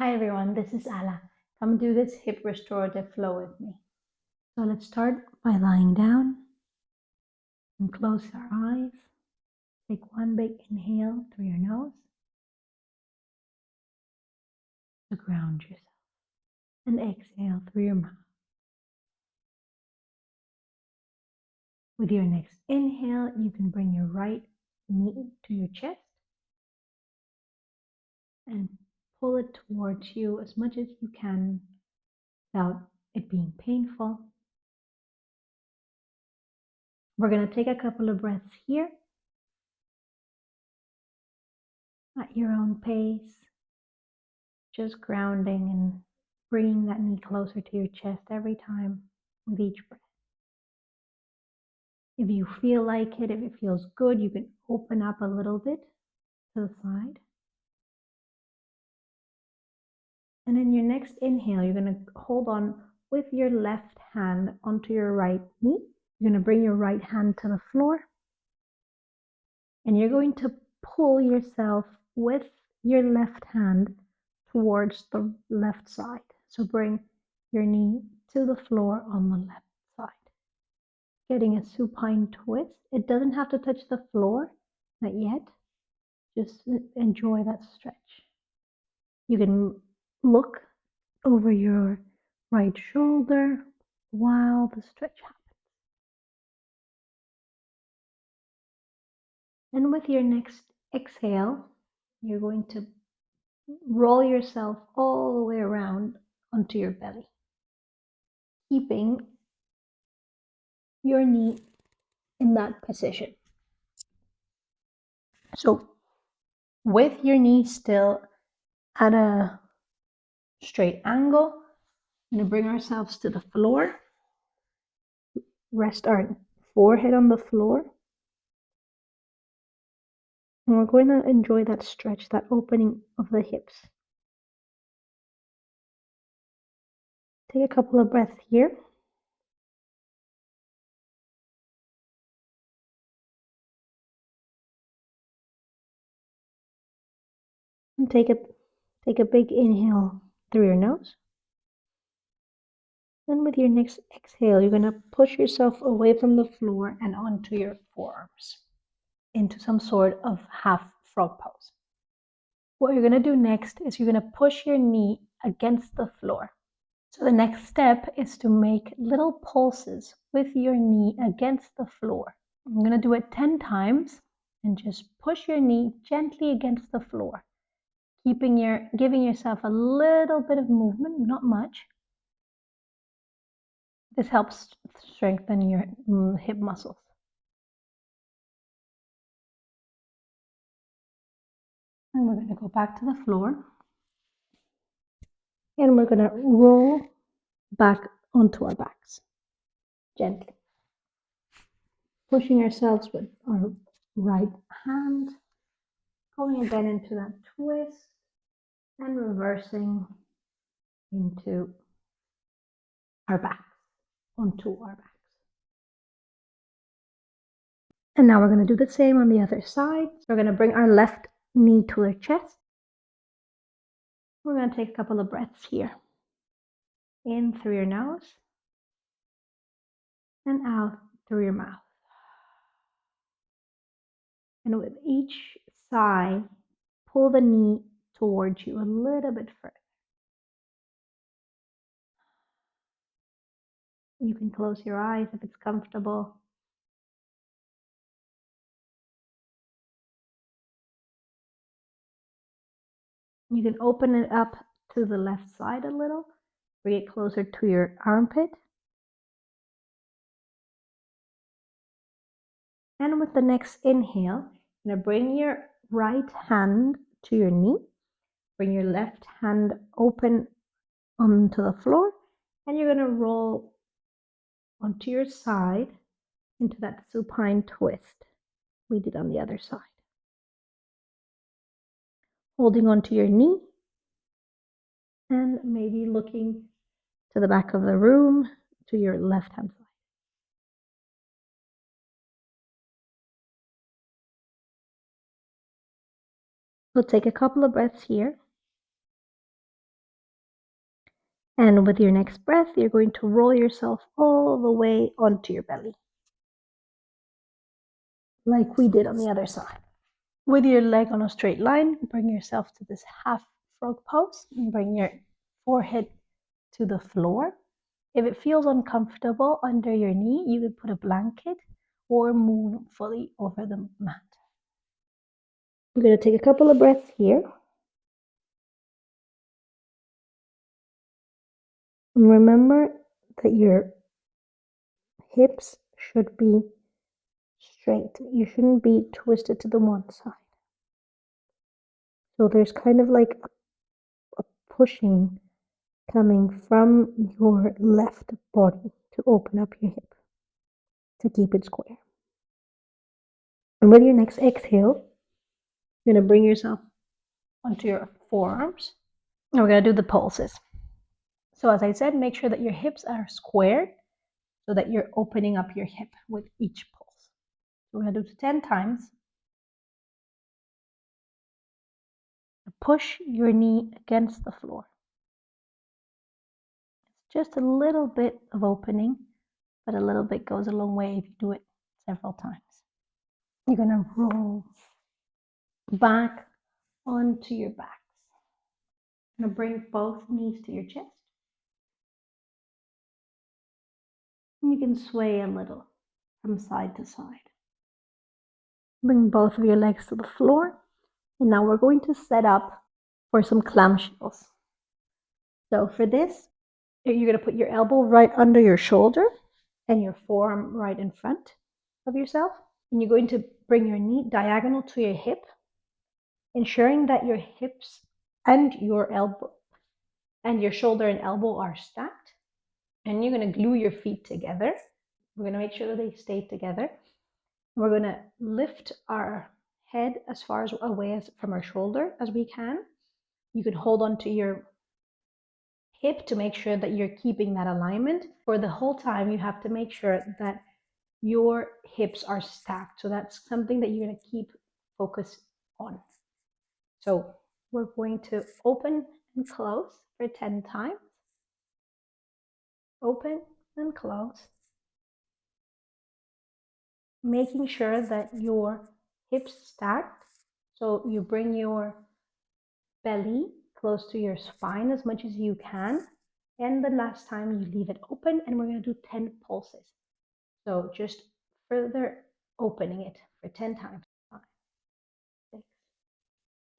Hi everyone, this is Ala. Come do this hip restorative flow with me. So let's start by lying down and close our eyes. Take one big inhale through your nose to ground yourself and exhale through your mouth. With your next inhale, you can bring your right knee to your chest and pull it towards you as much as you can without it being painful. We're going to take a couple of breaths here at your own pace, just grounding and bringing that knee closer to your chest every time with each breath. If you feel like it, if it feels good, you can open up a little bit to the side. And in your next inhale, you're going to hold on with your left hand onto your right knee. You're going to bring your right hand to the floor. And you're going to pull yourself with your left hand towards the left side. So bring your knee to the floor on the left side. Getting a supine twist. It doesn't have to touch the floor, not yet. Just enjoy that stretch. You can look over your right shoulder while the stretch happens. And with your next exhale, you're going to roll yourself all the way around onto your belly, keeping your knee in that position. So with your knee still at a straight angle, we're going to bring ourselves to the floor, rest our forehead on the floor, and we're going to enjoy that stretch, that opening of the hips. Take a couple of breaths here. And take a big inhale through your nose. And with your next exhale, you're going to push yourself away from the floor and onto your forearms into some sort of half frog pose. What you're going to do next is you're going to push your knee against the floor. So the next step is to make little pulses with your knee against the floor. I'm going to do it 10 times and just push your knee gently against the floor, giving yourself a little bit of movement, not much. This helps strengthen your hip muscles. And we're going to go back to the floor. And we're going to roll back onto our backs, gently. Pushing ourselves with our right hand, going again into that twist, and reversing into our backs, onto our backs. And now we're going to do the same on the other side. So we're going to bring our left knee to our chest. We're going to take a couple of breaths here. In through your nose and out through your mouth. And with each sigh, pull the knee towards you a little bit further. You can close your eyes if it's comfortable. You can open it up to the left side a little, bring it closer to your armpit. And with the next inhale, you're going to bring your right hand to your knee, bring your left hand open onto the floor, and you're going to roll onto your side into that supine twist we did on the other side. Holding onto your knee and maybe looking to the back of the room to your left hand side. So take a couple of breaths here. And with your next breath, you're going to roll yourself all the way onto your belly, like we did on the other side. With your leg on a straight line, bring yourself to this half frog pose and bring your forehead to the floor. If it feels uncomfortable under your knee, you could put a blanket or move fully over the mat. You're going to take a couple of breaths here. And remember that your hips should be straight. You shouldn't be twisted to the one side. So there's kind of like a pushing coming from your left body to open up your hip to keep it square. And with your next exhale, you're going to bring yourself onto your forearms. And we're going to do the pulses. So as I said, make sure that your hips are squared so that you're opening up your hip with each pulse. So we're going to do it 10 times. Push your knee against the floor. It's just a little bit of opening, but a little bit goes a long way if you do it several times. You're going to roll back onto your backs. You're going to bring both knees to your chest. And you can sway a little from side to side. Bring both of your legs to the floor. And now we're going to set up for some clamshells. So for this, you're going to put your elbow right under your shoulder and your forearm right in front of yourself. And you're going to bring your knee diagonal to your hip, ensuring that your hips and your elbow and your shoulder and elbow are stacked. And you're going to glue your feet together. We're going to make sure that they stay together. We're going to lift our head as far away from our shoulder as we can. You can hold on to your hip to make sure that you're keeping that alignment. For the whole time, you have to make sure that your hips are stacked. So that's something that you're going to keep focus on. So we're going to open and close for 10 times. Open and close. Making sure that your hips stacked. So you bring your belly close to your spine as much as you can. And the last time you leave it open, and we're going to do 10 pulses. So just further opening it for 10 times. 5, 6,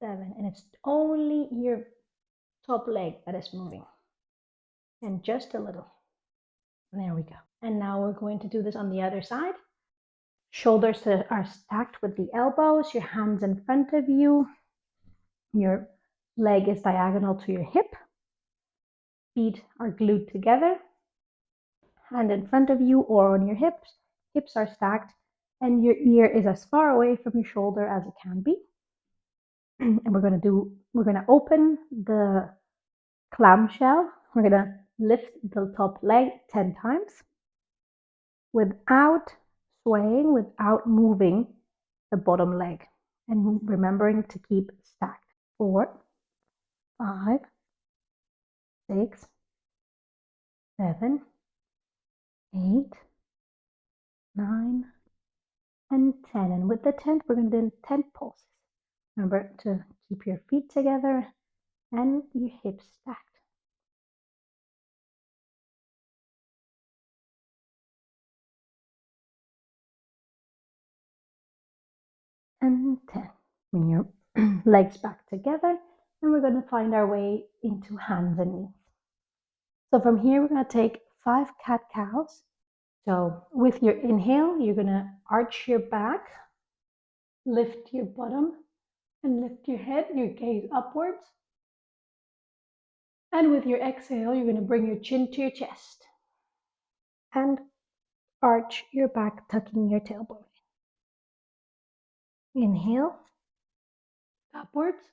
7, and it's only your top leg that is moving. And just a little. There we go. And now we're going to do this on the other side. Shoulders are stacked with the elbows, your hands in front of you. Your leg is diagonal to your hip. Feet are glued together. Hand in front of you or on your hips. Hips are stacked, and your ear is as far away from your shoulder as it can be. And we're going to open the clamshell. We're going to lift the top leg 10 times without swaying, without moving the bottom leg, and remembering to keep stacked. 4, 5, 6, 7, 8, 9, and 10. And with the 10th, we're going to do 10 pulses. Remember to keep your feet together and your hips stacked. And 10. Bring your legs back together, and we're going to find our way into hands and knees. So from here, we're going to take 5 cat-cows. So with your inhale, you're going to arch your back, lift your bottom, and lift your head, your gaze upwards. And with your exhale, you're going to bring your chin to your chest and arch your back, tucking your tailbone. Inhale, upwards.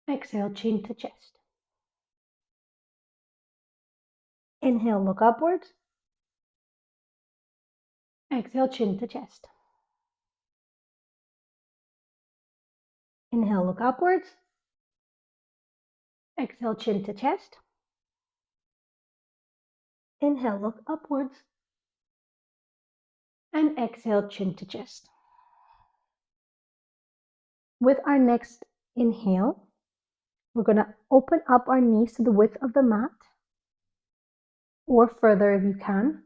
Exhale, chin to chest. Inhale, look upwards. Exhale, chin to chest. Inhale, look upwards. Exhale, chin to chest. Inhale, look upwards. And exhale, chin to chest. With our next inhale, we're going to open up our knees to the width of the mat, or further if you can.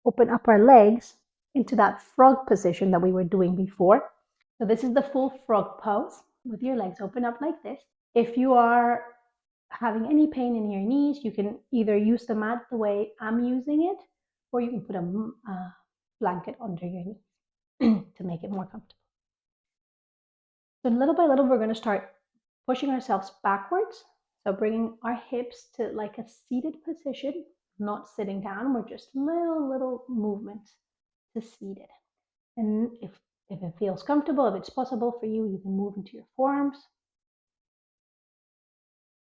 Open up our legs into that frog position that we were doing before. So this is the full frog pose with your legs open up like this. If you are having any pain in your knees, you can either use the mat the way I'm using it, or you can put a blanket under your knees to make it more comfortable. So little by little, we're going to start pushing ourselves backwards. So bringing our hips to like a seated position, not sitting down. We're just little movements to seated. And if it feels comfortable, if it's possible for you, you can move into your forearms.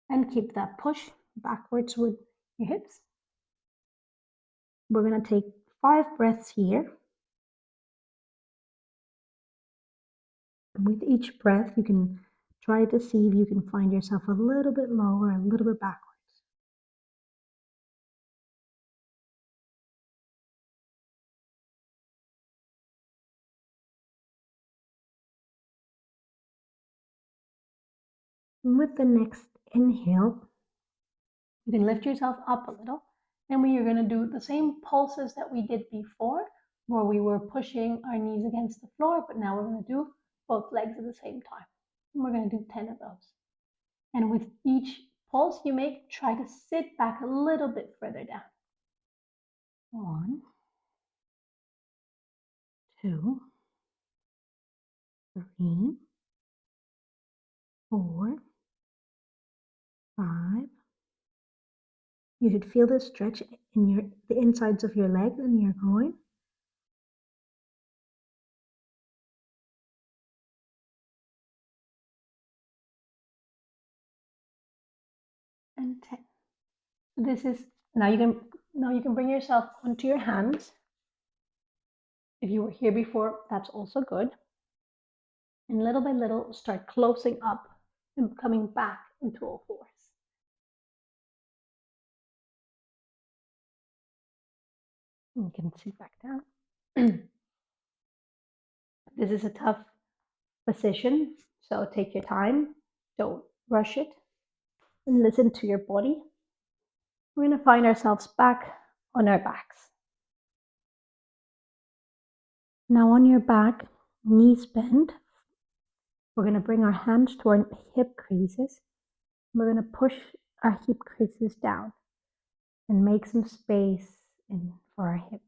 And keep that push backwards with your hips. We're going to take 5 breaths here. With each breath, you can try to see if you can find yourself a little bit lower, a little bit backwards. And with the next inhale, you can lift yourself up a little. And we are going to do the same pulses that we did before, where we were pushing our knees against the floor, but now we're going to do both legs at the same time. And we're going to do 10 of those. And with each pulse you make, try to sit back a little bit further down. 1, 2, 3, 4, 5. You should feel the stretch in the insides of your legs and your groin. And 10. This is now you can bring yourself onto your hands. If you were here before, that's also good. And little by little, start closing up and coming back into all fours. You can sit back down. This is a tough position, so take your time. Don't rush it. And listen to your body. We're going to find ourselves back on our backs. Now on your back, knees bent. We're going to bring our hands to our hip creases. We're going to push our hip creases down and make some space for our hip.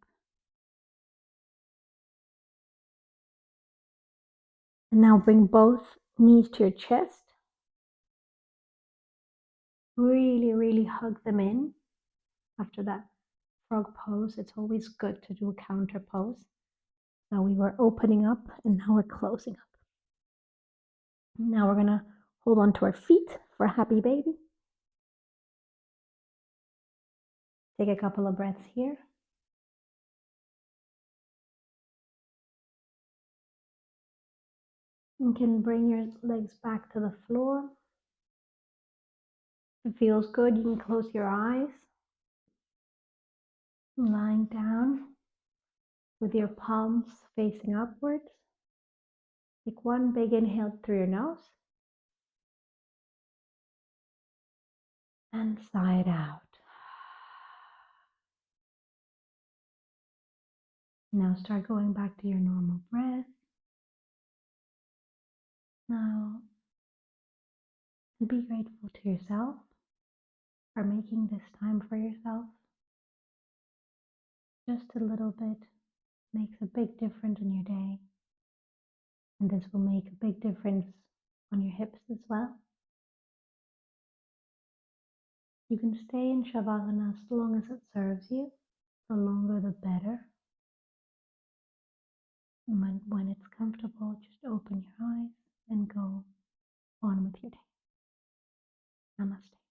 And now bring both knees to your chest. Really hug them in. After that frog pose, it's always good to do a counter pose. So we were opening up and now we're closing up. Now we're going to hold on to our feet for a happy baby. Take a couple of breaths here. You can bring your legs back to the floor. If it feels good, you can close your eyes. Lying down with your palms facing upwards. Take one big inhale through your nose. And sigh it out. Now start going back to your normal breath. Now, be grateful to yourself for making this time for yourself. Just a little bit makes a big difference in your day. And this will make a big difference on your hips as well. You can stay in Shavasana as long as it serves you. The longer the better. And when it's comfortable, just open your eyes and go on with your day. Namaste.